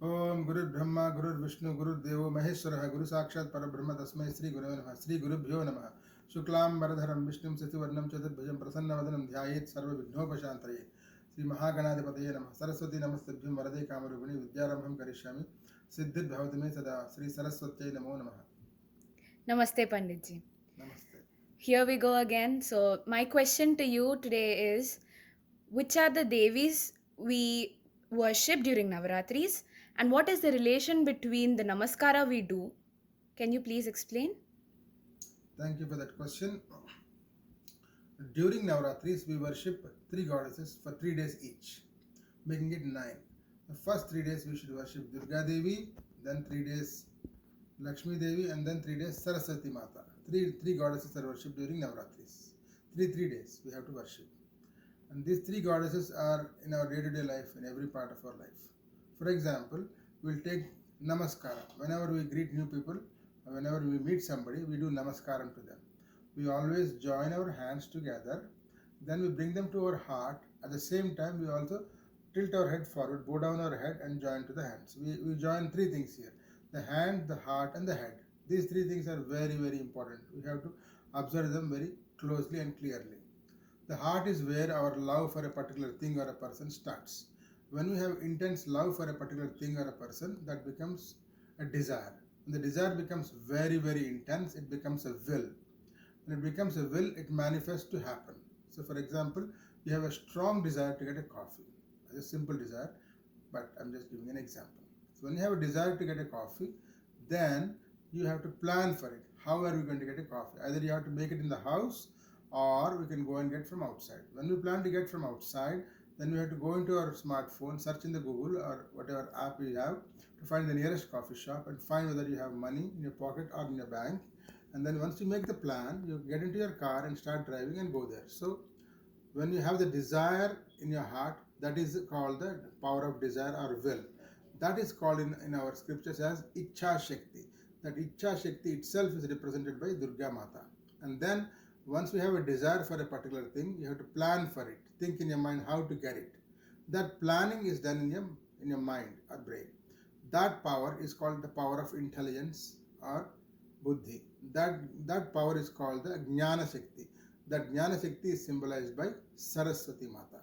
ओम गुरुर् ब्रह्मा गुरुर्विष्णु गुरुर्देवो महेश्वरः गुरु साक्षात् परब्रह्म तस्मै श्री गुरवे नमः। श्री गुरुभ्यो नमः। शुक्लांबरधरं विष्णुं शशिवर्णं चतुर्भुजं प्रसन्नवदनं ध्यायेत् सर्वविघ्नोपशान्तये। श्री महागणाधिपतये नमः। सरस्वती नमस्तभ्यं वरदे कामरूपिणी विद्यारंभं करिष्यामि सिद्धिर्भवतु मे सदा। श्री सरस्वत्यै नमो नमः। Namaste, Panditji. नमस्ते। Here we go again. So, my question to you today is, which are the Devis we worship during Navaratris, and what is the relation between the Namaskara we do? Can you please explain? Thank you for that question. During Navaratris, we worship three goddesses for 3 days each, making it 9. The first 3 days we should worship Durga Devi, then 3 days Lakshmi Devi, and then 3 days Saraswati Mata. Three goddesses are worshipped during Navaratris. Three days we have to worship. And these three goddesses are in our day-to-day life, in every part of our life. For example, we'll take Namaskara. Whenever we greet new people, whenever we meet somebody, we do Namaskaram to them. We always join our hands together, then we bring them to our heart. At the same time, we also tilt our head forward, bow down our head, and join to the hands. We join three things here: the hand, the heart, and the head. These three things are very, very important. We have to observe them very closely and clearly. The heart is where our love for a particular thing or a person starts. When we have intense love for a particular thing or a person, that becomes a desire. When the desire becomes very, very intense, it becomes a will. When it becomes a will, it manifests to happen. So, for example, you have a strong desire to get a coffee, a simple desire, but I'm just giving an example. So, when you have a desire to get a coffee, then you have to plan for it. How are we going to get a coffee? Either you have to make it in the house, or we can go and get from outside. When we plan to get from outside, then we have to go into our smartphone, search in the Google or whatever app we have to find the nearest coffee shop and find whether you have money in your pocket or in your bank. And then once you make the plan, you get into your car and start driving and go there. So when you have the desire in your heart, that is called the power of desire or will. That is called in our scriptures as Ichha Shakti. That Ichha Shakti itself is represented by Durga Mata. And then once we have a desire for a particular thing, you have to plan for it. Think in your mind how to get it. That planning is done in your mind or brain. That power is called the power of intelligence or buddhi. That power is called the Jnana Shakti. That Jnana Shakti is symbolized by Saraswati Mata.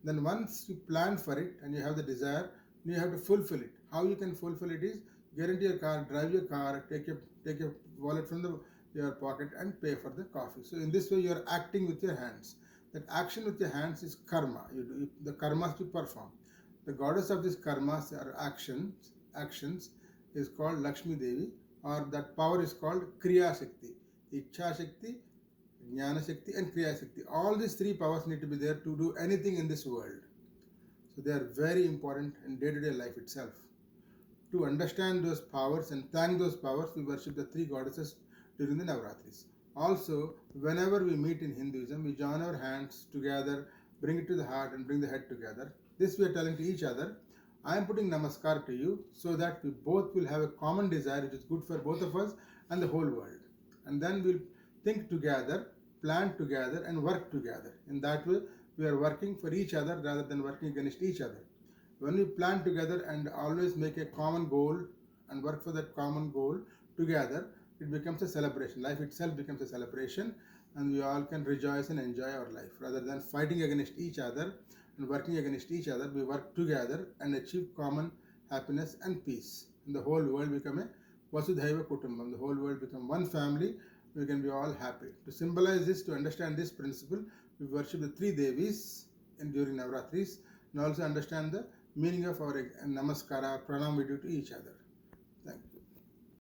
Then once you plan for it and you have the desire, you have to fulfill it. How you can fulfill it is get into your car, drive your car, take your wallet from your pocket and pay for the coffee. So in this way you are acting with your hands. That action with your hands is karma. You do the karmas you perform. The goddess of these karmas or actions is called Lakshmi Devi, or that power is called Kriya Shakti. Ichha Shakti, Jnana Shakti and Kriya Shakti. All these three powers need to be there to do anything in this world. So they are very important in day-to-day life itself. To understand those powers and thank those powers, we worship the three goddesses during the Navaratris. Also, whenever we meet in Hinduism, we join our hands together, bring it to the heart and bring the head together. This we are telling to each other, I am putting Namaskar to you so that we both will have a common desire which is good for both of us and the whole world. And then we'll think together, plan together and work together. In that way, we are working for each other rather than working against each other. When we plan together and always make a common goal and work for that common goal together, it becomes a celebration. Life itself becomes a celebration, and we all can rejoice and enjoy our life. Rather than fighting against each other and working against each other, we work together and achieve common happiness and peace. And the whole world become a Vasudhaiva Kutumbam. The whole world become one family. We can be all happy. To symbolize this, to understand this principle, we worship the three Devis during Navratris, and also understand the meaning of our Namaskara, pranam we do to each other.